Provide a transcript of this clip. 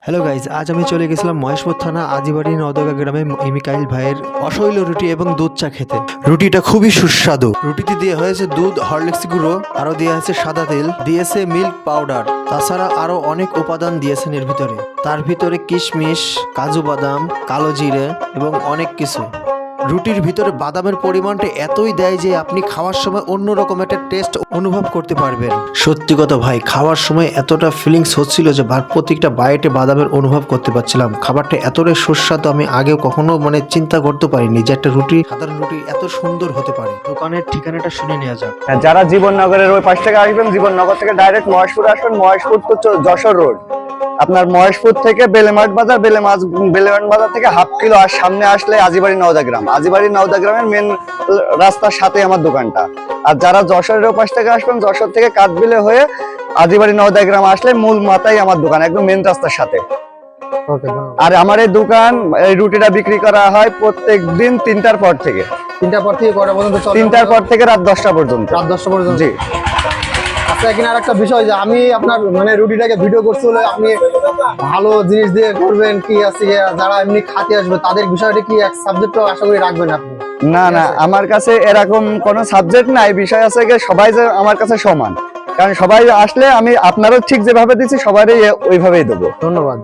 Hello guys, আজ আমি চলে গেছিলাম মহেশপুর থানা আজিবাড়ি নওদাগা গ্রামে মিকাইল ভাইয়ের অশৈল রুটি এবং দুধ চা খেতে। রুটিটা খুবই সুস্বাদু। রুটিতে দিয়ে হয়েছে দুধ, হরলিক্স গুঁড়ো, আরো দেওয়া হয়েছে সাদা তেল, দিয়েছে মিল্ক পাউডার, তাছাড়া আরো অনেক উপাদান দিয়েছেন এর ভিতরে। তার ভিতরে কিশমিশ, কাজু বাদাম, কালো জিরে এবং অনেক কিছু। রুটির ভিতরে বাদামের পরিমাণটা এতই দেয় যে আপনি খাওয়ার সময় অন্যরকম একটা টেস্ট অনুভব করতে পারবেন। সত্যি কথা ভাই, খাওয়ার সময় এতটা ফিলিংস হচ্ছিল যে প্রত্যেকটা বাইটে বাদামের অনুভব করতে পারছিলাম। খাবারটা এতটাই সুস্বাদু, আমি আগেও কখনো চিন্তা করতে পারিনি যে একটা রুটি, সাধারণ রুটি এত সুন্দর হতে পারে। দোকানের ঠিকানাটা শুনে নেওয়া যাক। যারা জীবননগরের ওই পাশ থেকে আসবেন, জীবননগর থেকে ডাইরেক্ট মহেশপুর আসবেন। মহেশপুর তো যশোর রোড। আপনার মহেশপুর থেকে বেলেমাঠ বাজার, বেলেমাঠ বাজার থেকে হাফ কিলো সামনে আসলে আজিবাড়ি নওদা গ্রাম। আজিবাড়ি নওদা গ্রামের মেন রাস্তার সাথে আমার দোকানটা। আর যারা যশোরের ওপাশ থেকে আসবেন, যশোর থেকে কাঠবিলে হয়ে আজিবাড়ি নওদা গ্রাম আসলে মূল মাথায় আমার দোকান, একদম মেন রাস্তার সাথে। আর আমার এই দোকান, এই রুটিটা বিক্রি করা হয় প্রত্যেক দিন 3টার পর থেকে। 3টার পর থেকে কটা পর্যন্ত চলে? 3টার পর থেকে রাত 10টা পর্যন্ত। রাত 10টা পর্যন্ত। জি। আচ্ছা, এখানে আরেকটা বিষয় যে আমি আপনার রুটিটাকে ভিডিও করতে হলে আপনি ভালো জিনিস দিয়ে করবেন কি আছে, যারা এমনি খাতে আসবে তাদের বিষয়টা কি এক সাবজেক্টও আশা করি রাখবেন আপনি? না না, আমার কাছে এরকম কোনো সাবজেক্ট নাই। বিষয় আছে যে সবাই যে আমার কাছে সমান, কারণ সবাই আসলে আমি আপনারও ঠিক যেভাবে দিচ্ছি সবারই ওইভাবেই দেবো। ধন্যবাদ।